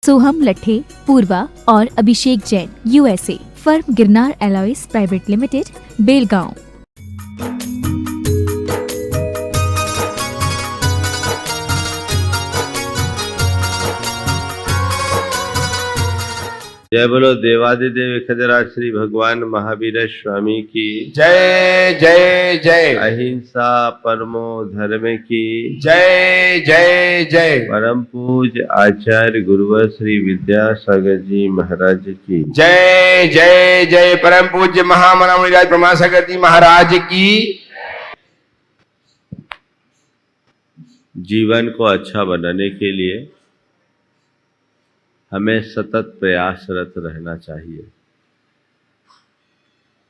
सोहम लट्ठे, पूर्वा और Abhishek Jain, USA. Firm Girnar alloys private limited, Belgaum. जय बोलो देवादिदेव खजराज श्री भगवान महावीर स्वामी की जय जय जय। अहिंसा परमो धर्म की जय जय जय। परम पूज्य आचार्य गुरुवर श्री विद्यासागर जी महाराज की जय जय जय। परम पूज्य महामनामुनिराज प्रमासागर जी महाराज की। जीवन को अच्छा बनाने के लिए हमें सतत प्रयासरत रहना चाहिए।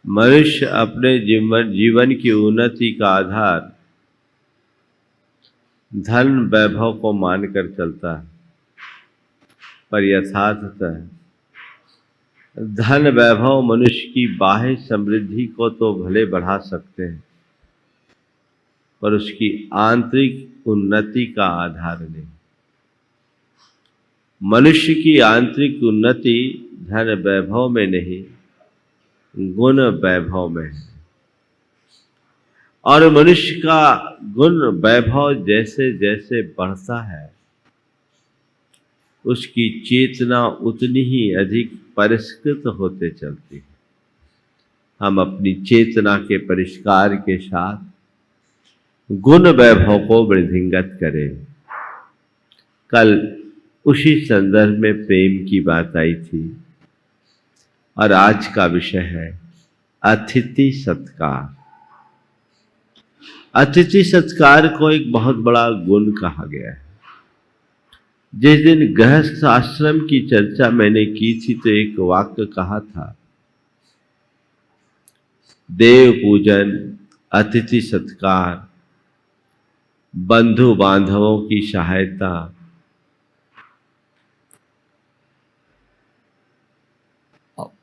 मनुष्य अपने जीवन की उन्नति का आधार धन वैभव को मानकर चलता है, पर यथार्थतः धन वैभव मनुष्य की बाह्य समृद्धि को तो भले बढ़ा सकते हैं, पर उसकी आंतरिक उन्नति का आधार नहीं। मनुष्य की आंतरिक उन्नति धन वैभव में नहीं, गुण वैभव में है। और मनुष्य का गुण वैभव जैसे जैसे बढ़ता है, उसकी चेतना उतनी ही अधिक परिष्कृत होते चलती है। हम अपनी चेतना के परिष्कार के साथ गुण वैभव को वृद्धिंगत करें। कल उसी संदर्भ में प्रेम की बात आई थी और आज का विषय है अतिथि सत्कार। अतिथि सत्कार को एक बहुत बड़ा गुण कहा गया है। जिस दिन गृहस्थ आश्रम की चर्चा मैंने की थी तो एक वाक्य कहा था, देव पूजन, अतिथि सत्कार, बंधु बांधवों की सहायता,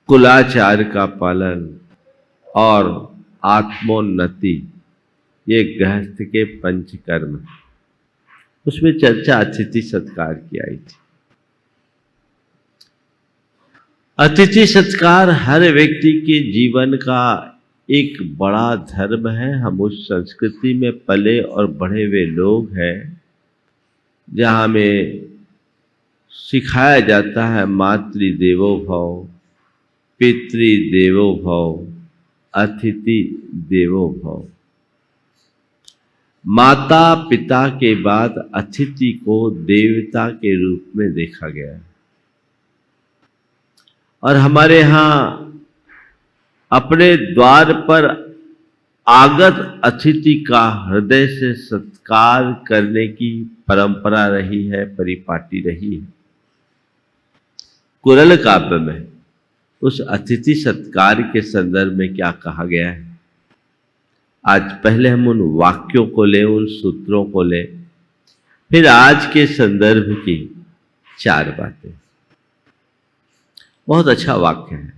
कुलाचार का पालन और आत्मोन्नति, ये गृहस्थ के पंचकर्म। उसमें चर्चा अतिथि सत्कार की आई थी। अतिथि सत्कार हर व्यक्ति के जीवन का एक बड़ा धर्म है। हम उस संस्कृति में पले और बढ़े हुए लोग हैं जहाँ में सिखाया जाता है मातृ देवो भव, पितृ देवो भव, अतिथि देवो भव। माता पिता के बाद अतिथि को देवता के रूप में देखा गया है। और हमारे यहाँ अपने द्वार पर आगत अतिथि का हृदय से सत्कार करने की परंपरा रही है, परिपाटी रही है। कुरल काव्य में उस अतिथि सत्कार के संदर्भ में क्या कहा गया है, आज पहले हम उन वाक्यों को लें, उन सूत्रों को लें, फिर आज के संदर्भ की चार बातें। बहुत अच्छा वाक्य है।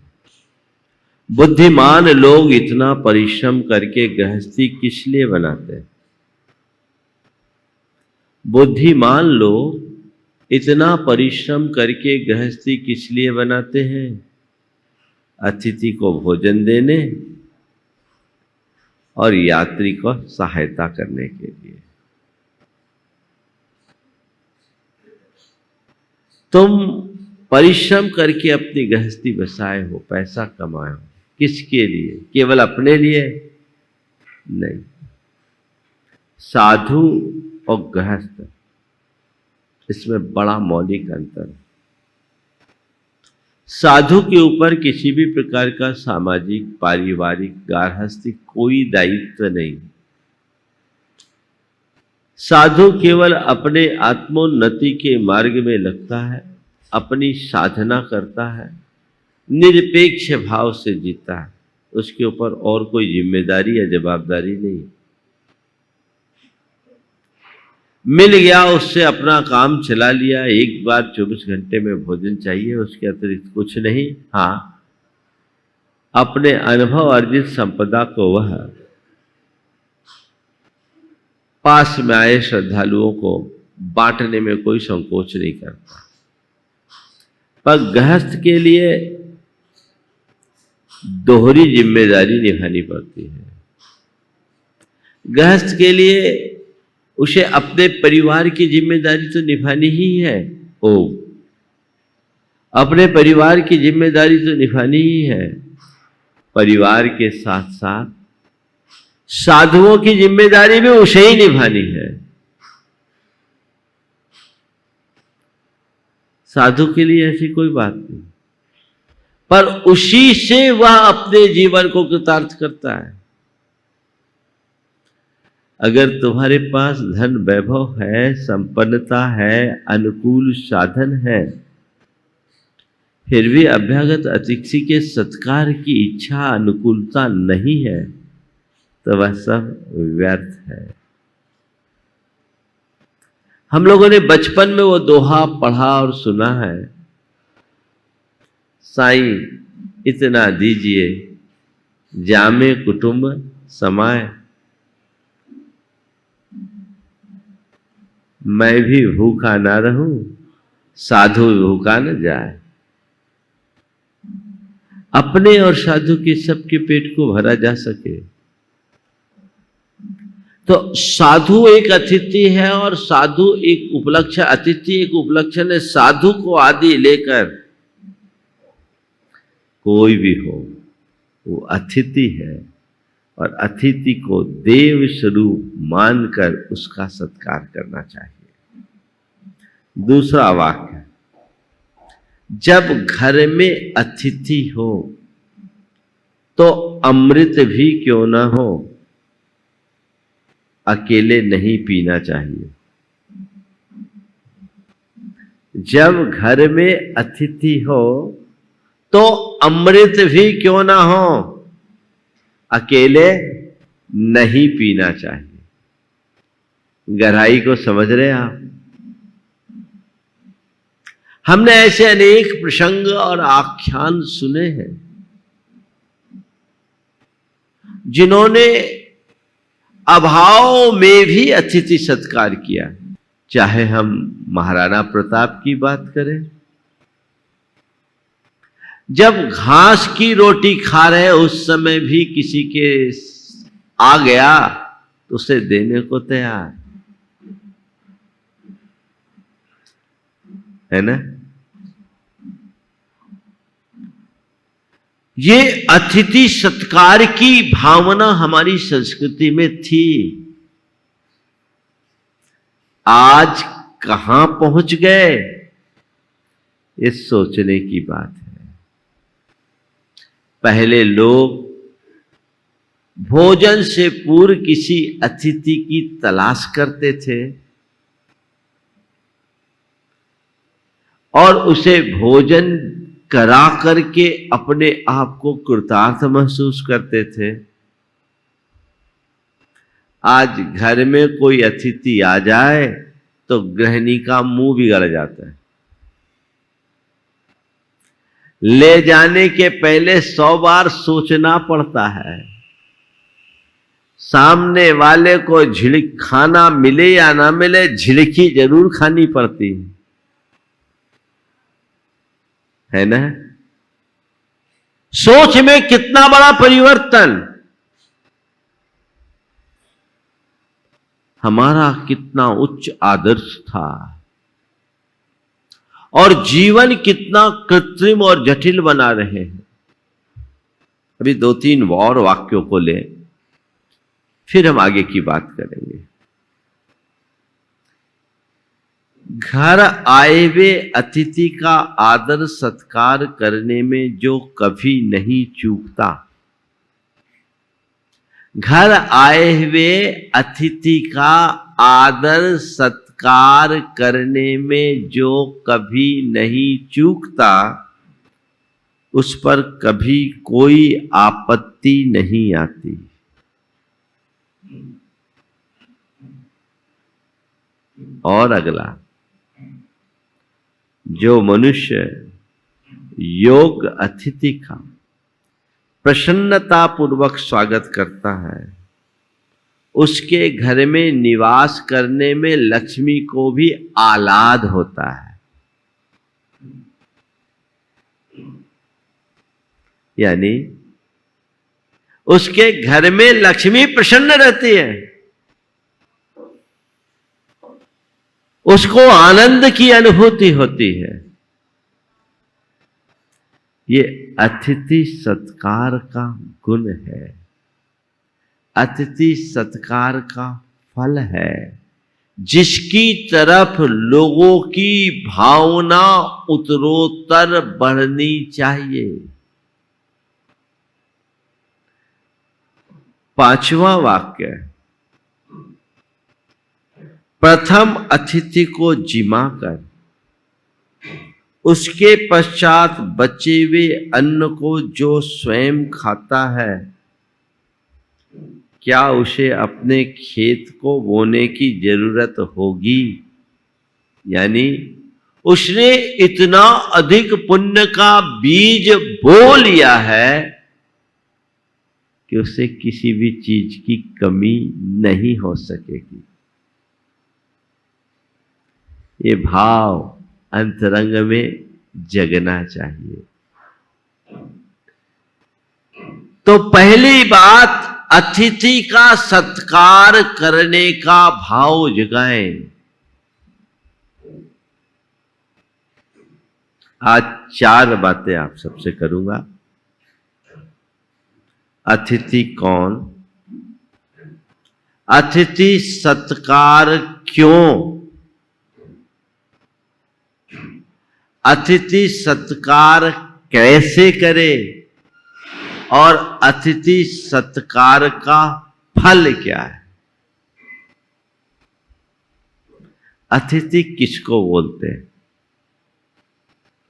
बुद्धिमान लोग इतना परिश्रम करके गृहस्थी किस लिए बनाते हैं? बुद्धिमान लोग इतना परिश्रम करके गृहस्थी किस लिए बनाते हैं? अतिथि को भोजन देने और यात्री को सहायता करने के लिए। तुम परिश्रम करके अपनी गृहस्थी बसाए हो, पैसा कमाए हो, किसके लिए? केवल अपने लिए नहीं। साधु और गृहस्थ, इसमें बड़ा मौलिक अंतर है। साधु के ऊपर किसी भी प्रकार का सामाजिक, पारिवारिक, गार्हस्थ्यिक कोई दायित्व नहीं। साधु केवल अपने आत्मोन्नति के मार्ग में लगता है, अपनी साधना करता है, निरपेक्ष भाव से जीता है। उसके ऊपर और कोई जिम्मेदारी या जवाबदारी नहीं। मिल गया, उससे अपना काम चला लिया। एक बार 24 घंटे में भोजन चाहिए, उसके अतिरिक्त कुछ नहीं। हाँ, अपने अनुभव अर्जित संपदा को वह पास में आए श्रद्धालुओं को बांटने में कोई संकोच नहीं करता। पर गृहस्थ के लिए दोहरी जिम्मेदारी निभानी पड़ती है। गृहस्थ के लिए उसे अपने परिवार की जिम्मेदारी तो निभानी ही है। अपने परिवार की जिम्मेदारी तो निभानी ही है, परिवार के साथ साथ साधुओं की जिम्मेदारी भी उसे ही निभानी है। साधु के लिए ऐसी कोई बात नहीं, पर उसी से वह अपने जीवन को कृतार्थ करता है। अगर तुम्हारे पास धन वैभव है, संपन्नता है, अनुकूल साधन है, फिर भी अभ्यागत अतिथि के सत्कार की इच्छा, अनुकूलता नहीं है, तो वह सब व्यर्थ है। हम लोगों ने बचपन में वो दोहा पढ़ा और सुना है, साईं इतना दीजिए जामे कुटुंब समाए, मैं भी भूखा ना रहूं, साधु भूखा न जाए। अपने और साधु के सबके पेट को भरा जा सके। तो साधु एक अतिथि है और साधु एक उपलक्षण, अतिथि एक उपलक्षण है। साधु को आदि लेकर कोई भी हो वो अतिथि है, और अतिथि को देव स्वरूप मानकर उसका सत्कार करना चाहिए। दूसरा वाक्य, जब घर में अतिथि हो तो अमृत भी क्यों ना हो, अकेले नहीं पीना चाहिए। जब घर में अतिथि हो तो अमृत भी क्यों ना हो, अकेले नहीं पीना चाहिए। गहराई को समझ रहे आप? हमने ऐसे अनेक प्रसंग और आख्यान सुने हैं जिन्होंने अभाव में भी अतिथि सत्कार किया। चाहे हम महाराणा प्रताप की बात करें, जब घास की रोटी खा रहे उस समय भी किसी के आ गया तो उसे देने को तैयार है ना। ये अतिथि सत्कार की भावना हमारी संस्कृति में थी। आज कहां पहुंच गए, ये सोचने की बात है। पहले लोग भोजन से पूर्व किसी अतिथि की तलाश करते थे और उसे भोजन करा करके अपने आप को कृतार्थ महसूस करते थे। आज घर में कोई अतिथि आ जाए तो गृहिणी का मुंह बिगड़ जाता है। ले जाने के पहले 100 बार सोचना पड़ता है। सामने वाले को झिड़क खाना मिले या ना मिले, झिड़की जरूर खानी पड़ती है ना। सोच में कितना बड़ा परिवर्तन, हमारा कितना उच्च आदर्श था और जीवन कितना कृत्रिम और जटिल बना रहे हैं। अभी 2-3 और वाक्यों को लें, फिर हम आगे की बात करेंगे। घर आए हुए अतिथि का आदर सत्कार करने में जो कभी नहीं चूकता, घर आए हुए अतिथि का आदर सत्कार करने में जो कभी नहीं चूकता, उस पर कभी कोई आपत्ति नहीं आती। और अगला, जो मनुष्य योग्य अतिथि का प्रसन्नता पूर्वक स्वागत करता है, उसके घर में निवास करने में लक्ष्मी को भी आह्लाद होता है। यानी उसके घर में लक्ष्मी प्रसन्न रहती है, उसको आनंद की अनुभूति होती है। ये अतिथि सत्कार का गुण है, अतिथि सत्कार का फल है, जिसकी तरफ लोगों की भावना उत्तरोत्तर बढ़नी चाहिए। पांचवा वाक्य, प्रथम अतिथि को जिमा कर, उसके पश्चात बचे हुए अन्न को जो स्वयं खाता है, क्या उसे अपने खेत को बोने की जरूरत होगी? यानी उसने इतना अधिक पुण्य का बीज बो लिया है कि उसे किसी भी चीज की कमी नहीं हो सकेगी। ये भाव अंतरंग में जगना चाहिए। तो पहली बात, अतिथि का सत्कार करने का भाव जगाएं। आज 4 बातें आप सबसे करूंगा। अतिथि कौन, अतिथि सत्कार क्यों, अतिथि सत्कार कैसे करे, और अतिथि सत्कार का फल क्या है। अतिथि किसको बोलते हैं?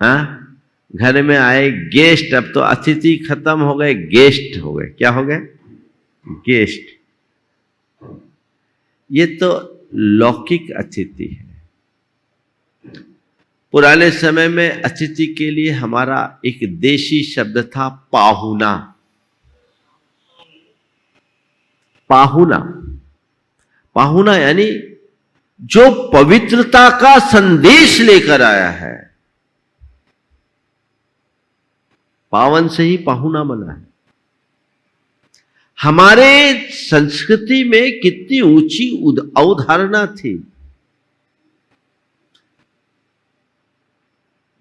हाँ, घर में आए गेस्ट, अब तो अतिथि खत्म हो गए, गेस्ट हो गए। क्या हो गए? गेस्ट। ये तो लौकिक अतिथि है। पुराने समय में अतिथि के लिए हमारा एक देशी शब्द था, पाहुना। पाहुना, पाहुना यानी जो पवित्रता का संदेश लेकर आया है। पावन से ही पाहुना बना है। हमारे संस्कृति में कितनी ऊंची अवधारणा थी।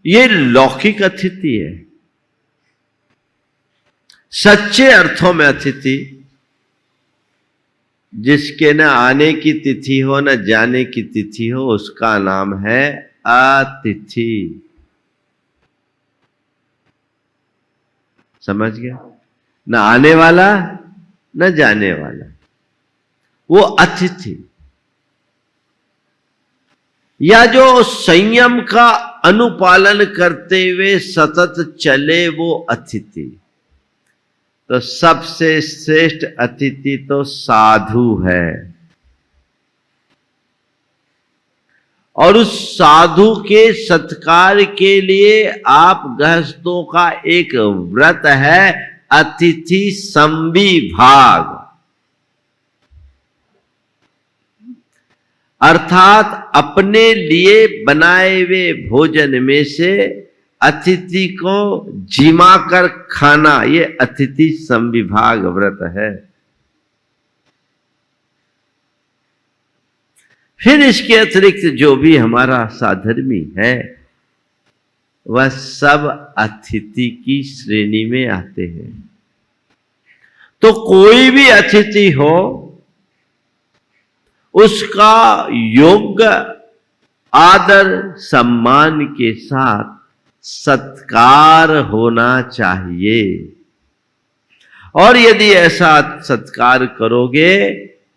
ये लौकिक अतिथि है। सच्चे अर्थों में अतिथि जिसके न आने की तिथि हो न जाने की तिथि हो, उसका नाम है अतिथि। समझ गया? न आने वाला न जाने वाला, वो अतिथि। या जो संयम का अनुपालन करते हुए सतत चले, वो अतिथि। तो सबसे श्रेष्ठ अतिथि तो साधु है। और उस साधु के सत्कार के लिए आप गृहस्थों का एक व्रत है, अतिथि संविभाग। अर्थात अपने लिए बनाए हुए भोजन में से अतिथि को जिमा कर खाना, ये अतिथि संविभाग व्रत है। फिर इसके अतिरिक्त जो भी हमारा साधर्मी है, वह सब अतिथि की श्रेणी में आते हैं। तो कोई भी अतिथि हो, उसका योग्य आदर सम्मान के साथ सत्कार होना चाहिए। और यदि ऐसा सत्कार करोगे,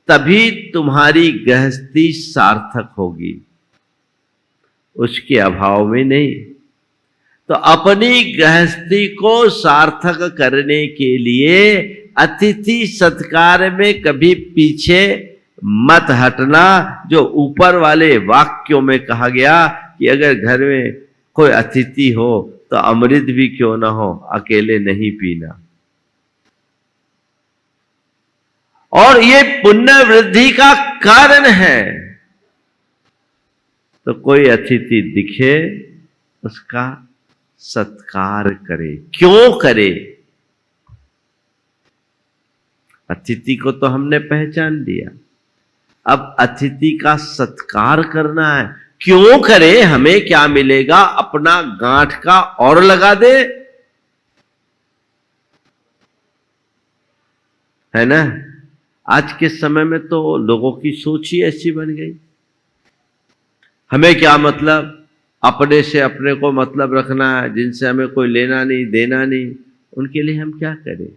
तभी तुम्हारी गृहस्थी सार्थक होगी, उसके अभाव में नहीं। तो अपनी गृहस्थी को सार्थक करने के लिए अतिथि सत्कार में कभी पीछे मत हटना। जो ऊपर वाले वाक्यों में कहा गया कि अगर घर में कोई अतिथि हो तो अमृत भी क्यों ना हो, अकेले नहीं पीना। और ये पुण्य वृद्धि का कारण है। तो कोई अतिथि दिखे, उसका सत्कार करे। क्यों करे? अतिथि को तो हमने पहचान लिया, अब अतिथि का सत्कार करना है। क्यों करें, हमें क्या मिलेगा, अपना गांठ का और लगा दे, है ना। आज के समय में तो लोगों की सोच ही ऐसी बन गई, हमें क्या मतलब, अपने से अपने को मतलब रखना है, जिनसे हमें कोई लेना नहीं देना नहीं, उनके लिए हम क्या करें।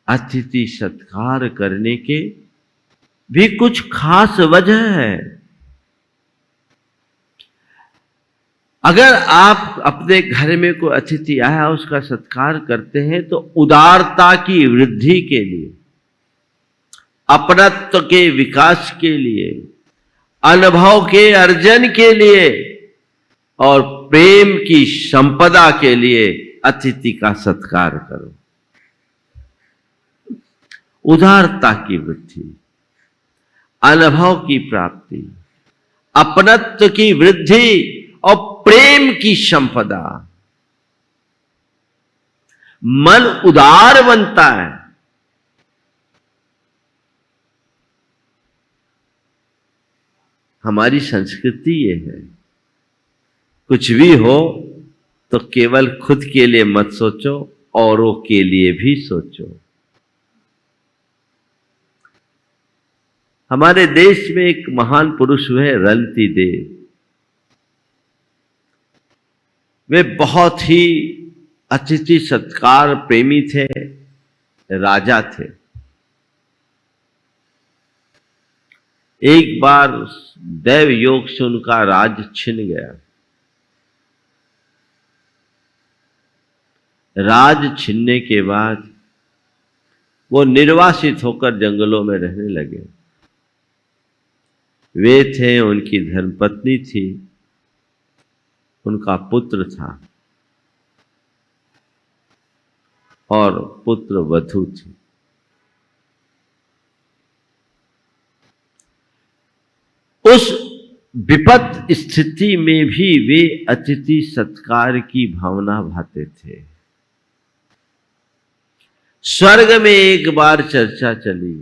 अतिथि सत्कार करने के भी कुछ खास वजह है। अगर आप अपने घर में कोई अतिथि आया उसका सत्कार करते हैं तो उदारता की वृद्धि के लिए, अपनत्व के विकास के लिए, अनुभव के अर्जन के लिए और प्रेम की संपदा के लिए अतिथि का सत्कार करो। उदारता की वृद्धि, अनुभव की प्राप्ति, अपनत्व की वृद्धि और प्रेम की संपदा, मन उदार बनता है। हमारी संस्कृति ये है, कुछ भी हो तो केवल खुद के लिए मत सोचो, औरों के लिए भी सोचो। हमारे देश में एक महान पुरुष हुए रंती देव। वे बहुत ही अतिथि सत्कार प्रेमी थे, राजा थे। एक बार दैव योग से उनका राज छिन गया। राज छिनने के बाद वो निर्वासित होकर जंगलों में रहने लगे। वे थे, उनकी धर्मपत्नी थी, उनका पुत्र था और पुत्र वधू थी। उस विपत स्थिति में भी वे अतिथि सत्कार की भावना भाते थे। स्वर्ग में एक बार चर्चा चली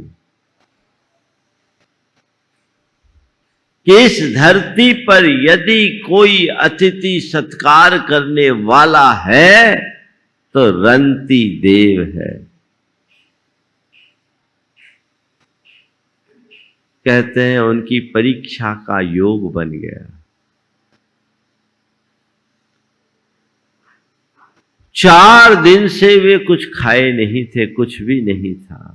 कि इस धरती पर यदि कोई अतिथि सत्कार करने वाला है तो रंती देव है। कहते हैं उनकी परीक्षा का योग बन गया। 4 दिन से वे कुछ खाए नहीं थे, कुछ भी नहीं था।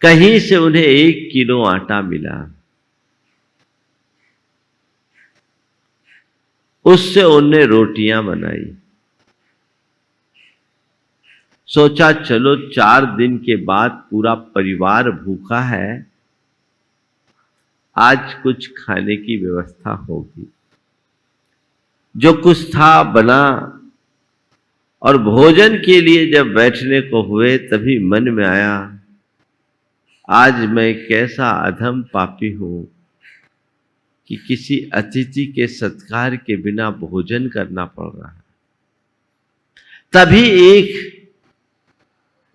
कहीं से उन्हें 1 किलो आटा मिला, उससे उन्हें रोटियां बनाई। सोचा चलो 4 दिन के बाद पूरा परिवार भूखा है, आज कुछ खाने की व्यवस्था होगी। जो कुछ था बना और भोजन के लिए जब बैठने को हुए तभी मन में आया, आज मैं कैसा अधम पापी हूं कि किसी अतिथि के सत्कार के बिना भोजन करना पड़ रहा है। तभी एक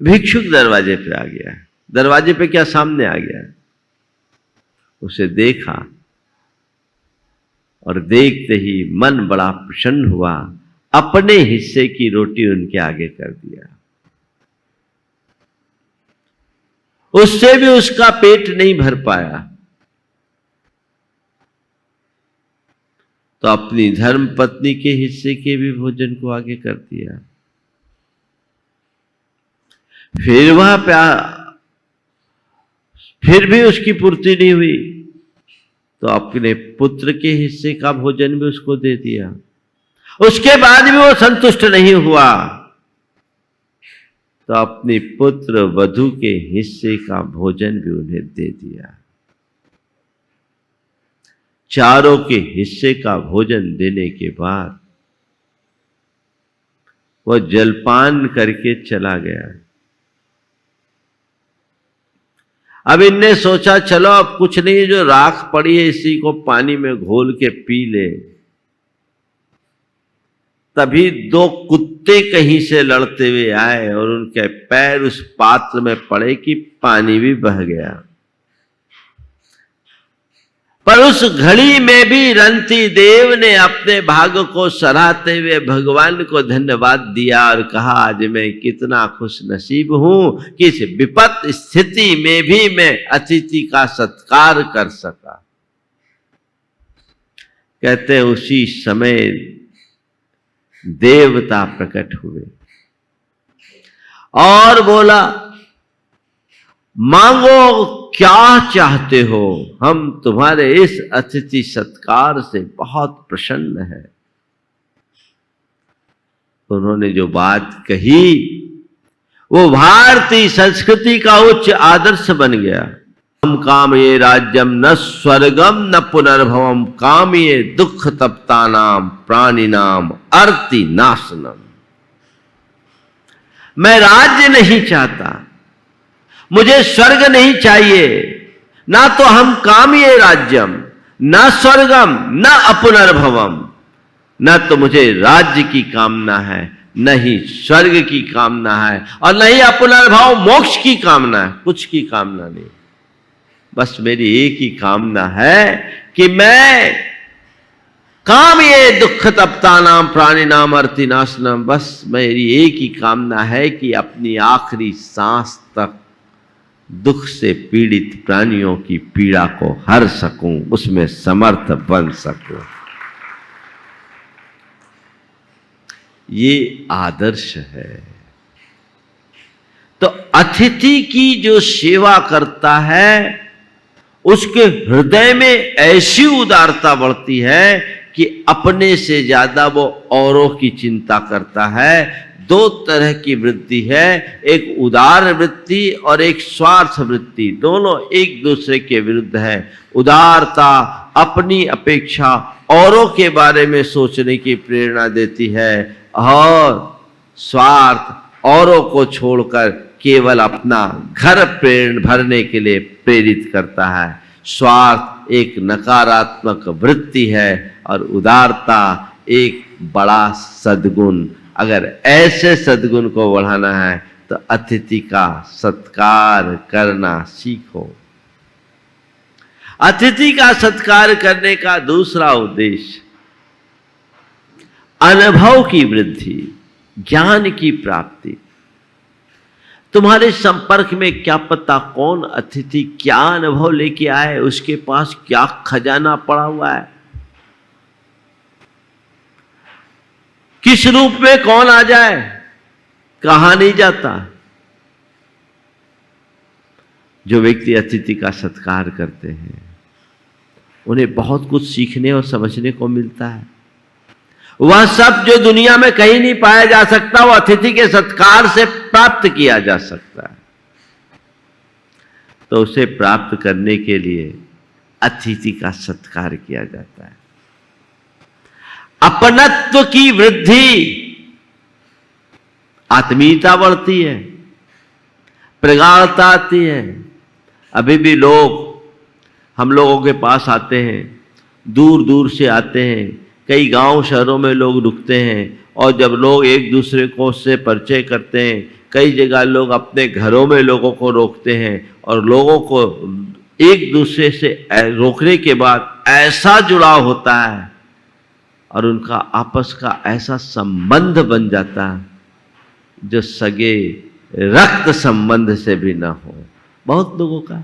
भिक्षुक दरवाजे पे आ गया। दरवाजे पे क्या, सामने आ गया। उसे देखा और देखते ही मन बड़ा प्रसन्न हुआ, अपने हिस्से की रोटी उनके आगे कर दिया। उससे भी उसका पेट नहीं भर पाया तो अपनी धर्म पत्नी के हिस्से के भी भोजन को आगे कर दिया। फिर वह फिर भी उसकी पूर्ति नहीं हुई तो अपने पुत्र के हिस्से का भोजन भी उसको दे दिया। उसके बाद भी वो संतुष्ट नहीं हुआ तो अपनी पुत्र वधू के हिस्से का भोजन भी उन्हें दे दिया। चारों के हिस्से का भोजन देने के बाद वह जलपान करके चला गया। अब इनने सोचा चलो अब कुछ नहीं, जो राख पड़ी है इसी को पानी में घोल के पी ले, तभी दो कुत्ते कहीं से लड़ते हुए आए और उनके पैर उस पात्र में पड़े कि पानी भी बह गया। पर उस घड़ी में भी रंती देव ने अपने भाग्य को सराहते हुए भगवान को धन्यवाद दिया और कहा, आज मैं कितना खुश नसीब हूं कि इस विपत स्थिति में भी मैं अतिथि का सत्कार कर सका। कहते हैं उसी समय देवता प्रकट हुए और बोला, मांगो क्या चाहते हो, हम तुम्हारे इस अतिथि सत्कार से बहुत प्रसन्न हैं। उन्होंने जो बात कही वो भारतीय संस्कृति का उच्च आदर्श बन गया। हम कामये राज्यम न स्वर्गम न पुनर्भवम कामये दुख तप्तानाम प्राणिनाम अर्ति नाशनम। मैं राज्य नहीं चाहता, मुझे स्वर्ग नहीं चाहिए, ना तो हम कामये राज्यम न स्वर्गम न अपुनर्भवम, न तो मुझे राज्य की कामना है, न ही स्वर्ग की कामना है और न ही अपुनर्भव मोक्ष की कामना है। कुछ की कामना नहीं, बस मेरी एक ही कामना है कि मैं कामये दुख तप्तानाम प्राणिनाम अर्तिनाशनम, बस मेरी एक ही कामना है कि अपनी आखिरी सांस तक दुख से पीड़ित प्राणियों की पीड़ा को हर सकूं, उसमें समर्थ बन सकूं। ये आदर्श है। तो अतिथि की जो सेवा करता है उसके हृदय में ऐसी उदारता बढ़ती है कि अपने से ज्यादा वो औरों की चिंता करता है। दो तरह की वृत्ति है, एक उदार वृत्ति और एक स्वार्थ वृत्ति, दोनों एक दूसरे के विरुद्ध है। उदारता अपनी अपेक्षा औरों के बारे में सोचने की प्रेरणा देती है और स्वार्थ औरों को छोड़कर केवल अपना घर भरने के लिए प्रेरित करता है। स्वार्थ एक नकारात्मक वृत्ति है और उदारता एक बड़ा सद्गुण। अगर ऐसे सद्गुण को बढ़ाना है तो अतिथि का सत्कार करना सीखो। अतिथि का सत्कार करने का दूसरा उद्देश्य अनुभव की वृद्धि, ज्ञान की प्राप्ति। तुम्हारे संपर्क में क्या पता कौन अतिथि क्या अनुभव लेके आए, उसके पास क्या खजाना पड़ा हुआ है, किस रूप में कौन आ जाए, कहा नहीं जाता। जो व्यक्ति अतिथि का सत्कार करते हैं उन्हें बहुत कुछ सीखने और समझने को मिलता है। वह सब जो दुनिया में कहीं नहीं पाया जा सकता वो अतिथि के सत्कार से प्राप्त किया जा सकता है। तो उसे प्राप्त करने के लिए अतिथि का सत्कार किया जाता है। अपनत्व की वृद्धि, आत्मीयता बढ़ती है, प्रगाढ़ता आती है। अभी भी लोग हम लोगों के पास आते हैं, दूर दूर से आते हैं, कई गांव शहरों में लोग रुकते हैं और जब लोग एक दूसरे को से परिचय करते हैं, कई जगह लोग अपने घरों में लोगों को रोकते हैं और लोगों को एक दूसरे से रोकने के बाद ऐसा जुड़ाव होता है और उनका आपस का ऐसा संबंध बन जाता है जो सगे रक्त संबंध से भी ना हो। बहुत लोगों का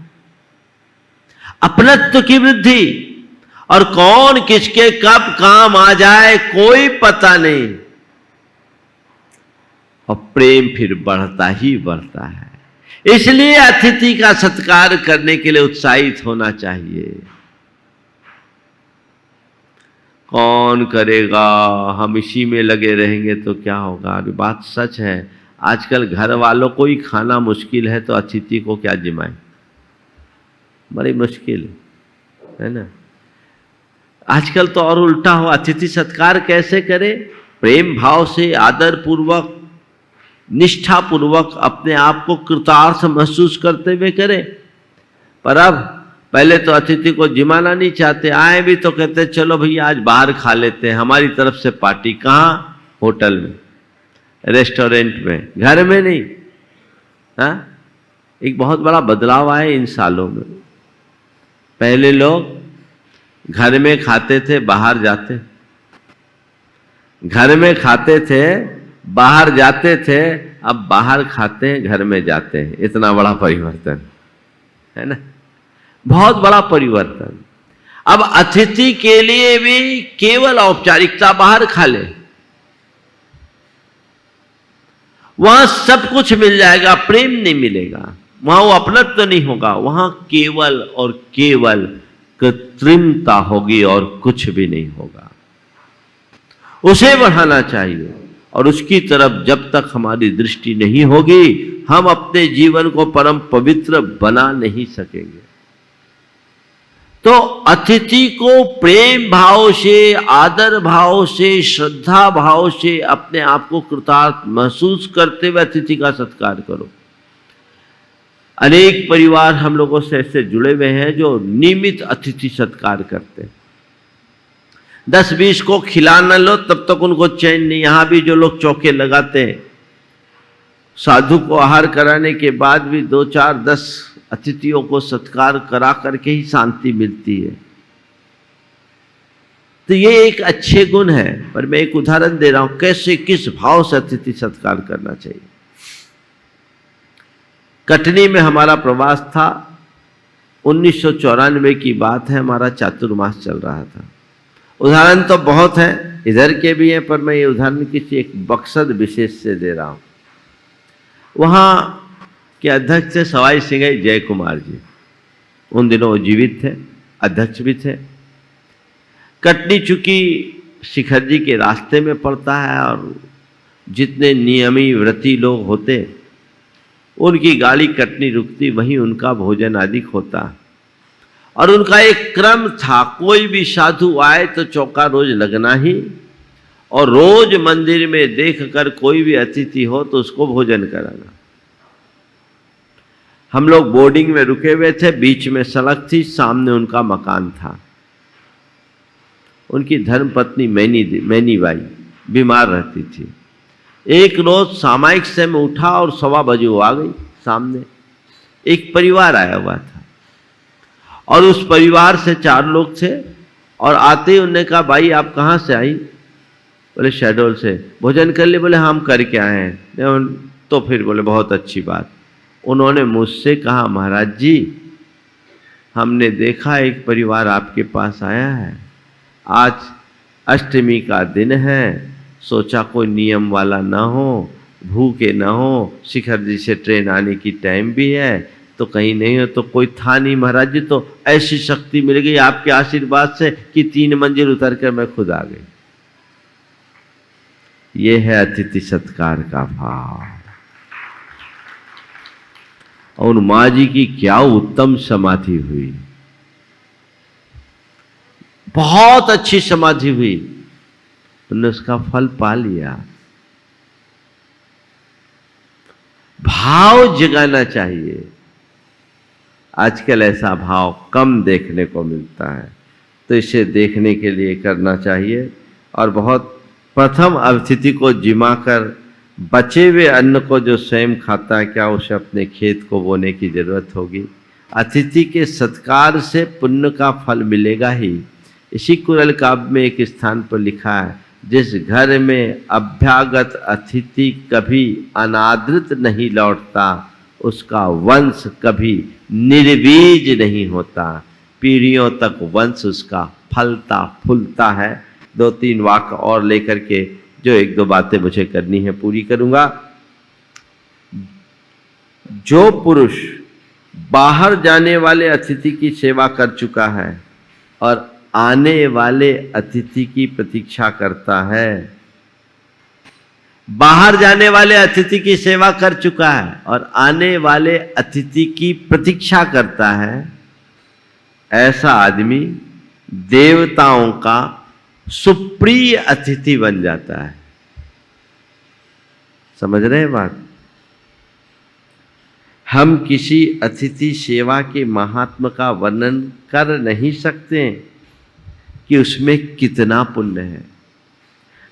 अपनत्व की वृद्धि, और कौन किसके कब काम आ जाए कोई पता नहीं, और प्रेम फिर बढ़ता ही बढ़ता है। इसलिए अतिथि का सत्कार करने के लिए उत्साहित होना चाहिए। कौन करेगा, हम इसी में लगे रहेंगे तो क्या होगा। अभी बात सच है, आजकल घर वालों को ही खाना मुश्किल है तो अतिथि को क्या जिमाए, बड़ी मुश्किल है ना। आजकल तो और उल्टा हो, अतिथि सत्कार कैसे करे, प्रेम भाव से, आदर पूर्वक, निष्ठा पूर्वक, अपने आप को कृतार्थ महसूस करते हुए करे। पर अब पहले तो अतिथि को जिमाना नहीं चाहते, आए भी तो कहते चलो भैया आज बाहर खा लेते हैं, हमारी तरफ से पार्टी। कहाँ होटल में, रेस्टोरेंट में, घर में नहीं। हाँ, एक बहुत बड़ा बदलाव आया इन सालों में। पहले लोग घर में खाते थे, बाहर जाते, घर में खाते थे, बाहर जाते थे, अब बाहर खाते हैं, घर में जाते हैं। इतना बड़ा परिवर्तन है ना, बहुत बड़ा परिवर्तन। अब अतिथि के लिए भी केवल औपचारिकता, बाहर खा ले, वहां सब कुछ मिल जाएगा, प्रेम नहीं मिलेगा, वहां वो अपनत्व तो नहीं होगा, वहां केवल और केवल कृत्रिमता होगी और कुछ भी नहीं होगा। उसे बढ़ाना चाहिए और उसकी तरफ जब तक हमारी दृष्टि नहीं होगी, हम अपने जीवन को परम पवित्र बना नहीं सकेंगे। तो अतिथि को प्रेम भाव से, आदर भाव से, श्रद्धा भाव से अपने आप को कृतार्थ महसूस करते हुए अतिथि का सत्कार करो। अनेक परिवार हम लोगों से ऐसे जुड़े हुए हैं जो नियमित अतिथि सत्कार करते हैं। 10-20 को खिला न लो तब तक उनको चैन नहीं। यहां भी जो लोग चौके लगाते हैं, साधु को आहार कराने के बाद भी 2-4-10 अतिथियों को सत्कार करा करके ही शांति मिलती है। तो ये एक अच्छे गुण है, पर मैं एक उदाहरण दे रहा हूं कैसे, किस भाव से अतिथि सत्कार करना चाहिए। कटनी में हमारा प्रवास था, 1994 की बात है, हमारा चातुर्मास चल रहा था। उदाहरण तो बहुत हैं, इधर के भी हैं, पर मैं ये उदाहरण किसी एक मकसद विशेष से दे रहा हूं। वहां के अध्यक्ष थे सवाई सिंह जय कुमार जी। उन दिनों वो जीवित थे, अध्यक्ष भी थे। कटनी चूंकि शिखर जी के रास्ते में पड़ता है और जितने नियमी व्रती लोग होते, उनकी गाड़ी कटनी रुकती, वहीं उनका भोजन आदि होता। और उनका एक क्रम था, कोई भी साधु आए तो चौका रोज लगना ही, और रोज मंदिर में देखकर कोई भी अतिथि हो तो उसको भोजन कराना। हम लोग बोर्डिंग में रुके हुए थे, बीच में सड़क थी, सामने उनका मकान था। उनकी धर्मपत्नी मैनी बाई बीमार रहती थी। एक रोज सामायिक से में उठा और 1:15 बजे वो आ गई। सामने एक परिवार आया हुआ था और उस परिवार से 4 लोग थे, और आते ही उन्होंने कहा, भाई आप कहाँ से आई? बोले शहडोल से। भोजन कर लिए? बोले हम करके आए हैं। तो फिर बोले बहुत अच्छी बात। उन्होंने मुझसे कहा, महाराज जी हमने देखा एक परिवार आपके पास आया है, आज अष्टमी का दिन है, सोचा कोई नियम वाला ना हो, भूखे ना हो, शिखर जी से ट्रेन आने की टाइम भी है, तो कहीं नहीं हो तो कोई था नहीं महाराज जी, तो ऐसी शक्ति मिल गई आपके आशीर्वाद से कि 3 मंजिल उतर कर मैं खुद आ गई। ये है अतिथि सत्कार का भाव। और माँ जी की क्या उत्तम समाधि हुई, बहुत अच्छी समाधि हुई, तुमने उसका फल पा लिया। भाव जगाना चाहिए। आजकल ऐसा भाव कम देखने को मिलता है, तो इसे देखने के लिए करना चाहिए। और बहुत प्रथम अतिथि को जिमा कर बचे हुए अन्न को जो स्वयं खाता है, क्या उसे अपने खेत को बोने की जरूरत होगी? अतिथि के सत्कार से पुण्य का फल मिलेगा ही। इसी कुरल काव्य में एक स्थान पर लिखा है, जिस घर में अभ्यागत अतिथि कभी अनादृत नहीं लौटता, उसका वंश कभी निर्बीज नहीं होता, पीढ़ियों तक वंश उसका फलता फूलता है। 2-3 वाक्य और लेकर के जो 1-2 बातें मुझे करनी है पूरी करूंगा। जो पुरुष बाहर जाने वाले अतिथि की सेवा कर चुका है और आने वाले अतिथि की प्रतीक्षा करता है, बाहर जाने वाले अतिथि की सेवा कर चुका है और आने वाले अतिथि की प्रतीक्षा करता है, ऐसा आदमी देवताओं का सुप्रिय अतिथि बन जाता है। समझ रहे हैं बात? हम किसी अतिथि सेवा के महात्म का वर्णन कर नहीं सकते कि उसमें कितना पुण्य है।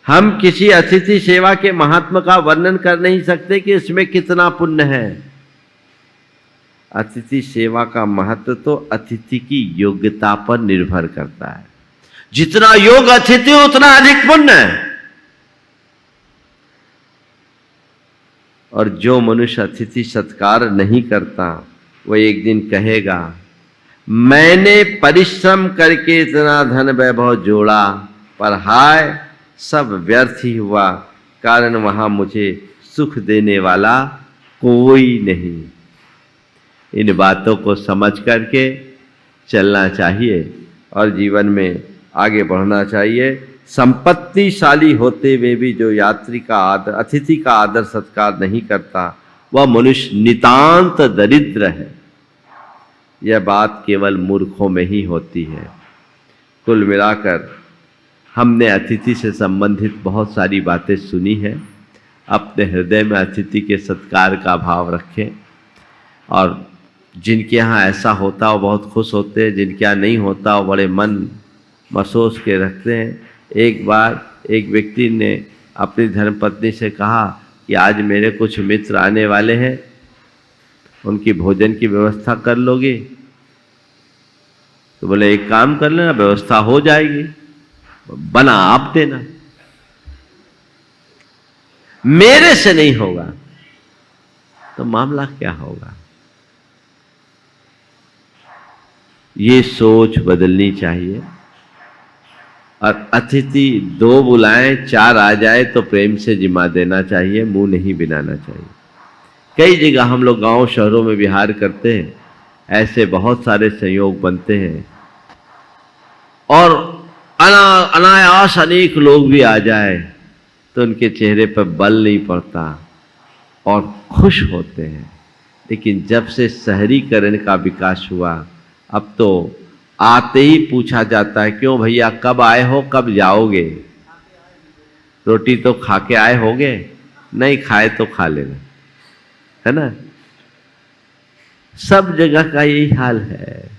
हम किसी अतिथि सेवा के महात्मा का वर्णन कर नहीं सकते कि इसमें कितना पुण्य है। अतिथि सेवा का महत्व तो अतिथि की योग्यता पर निर्भर करता है। जितना योग्य अतिथि उतना अधिक पुण्य है। और जो मनुष्य अतिथि सत्कार नहीं करता वह एक दिन कहेगा, मैंने परिश्रम करके इतना धन वैभव जोड़ा, पर हाय सब व्यर्थ ही हुआ, कारण वहां मुझे सुख देने वाला कोई नहीं। इन बातों को समझ करके चलना चाहिए और जीवन में आगे बढ़ना चाहिए। संपत्तिशाली होते हुए भी जो यात्री का आदर, अतिथि का आदर सत्कार नहीं करता, वह मनुष्य नितांत दरिद्र है। यह बात केवल मूर्खों में ही होती है। कुल मिलाकर हमने अतिथि से संबंधित बहुत सारी बातें सुनी है। अपने हृदय में अतिथि के सत्कार का भाव रखें, और जिनके यहाँ ऐसा होता वो बहुत खुश होते हैं, जिनके यहाँ नहीं होता वो बड़े मन महसूस के रखते हैं। एक बार एक व्यक्ति ने अपनी धर्मपत्नी से कहा कि आज मेरे कुछ मित्र आने वाले हैं, उनकी भोजन की व्यवस्था कर लोगे? तो बोले एक काम कर लेना, व्यवस्था हो जाएगी, बना आप देना, मेरे से नहीं होगा तो मामला क्या होगा? ये सोच बदलनी चाहिए। और अतिथि 2 बुलाएं 4 आ जाए तो प्रेम से जिम्मा देना चाहिए, मुंह नहीं बिनाना चाहिए। कई जगह हम लोग गांव शहरों में विहार करते हैं, ऐसे बहुत सारे संयोग बनते हैं और अनायास अनेक लोग भी आ जाए तो उनके चेहरे पर बल नहीं पड़ता और खुश होते हैं। लेकिन जब से शहरीकरण का विकास हुआ, अब तो आते ही पूछा जाता है, क्यों भैया कब आए हो, कब जाओगे? रोटी तो खा के आए होगे? नहीं खाए तो खा लेना, है ना? सब जगह का यही हाल है।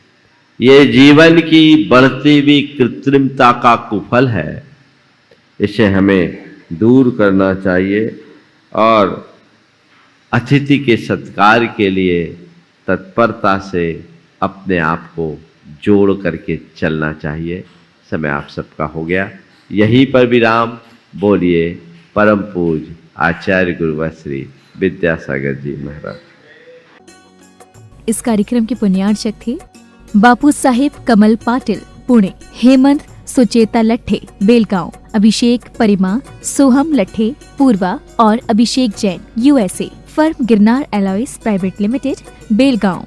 ये जीवन की बढ़ती हुई कृत्रिमता का कुफल है। इसे हमें दूर करना चाहिए और अतिथि के सत्कार के लिए तत्परता से अपने आप को जोड़ करके चलना चाहिए। समय आप सबका हो गया, यहीं पर विराम। बोलिए परम पूज्य आचार्य गुरुवर श्री विद्यासागर जी महाराज। इस कार्यक्रम के पुण्यार्चक थे बापू साहेब कमल पाटिल पुणे, हेमंत सुचेता लट्ठे बेलगांव, अभिषेक परिमा सोहम लट्ठे पूर्वा और Abhishek Jain USA, firm Girnar alloys private limited Belgaum.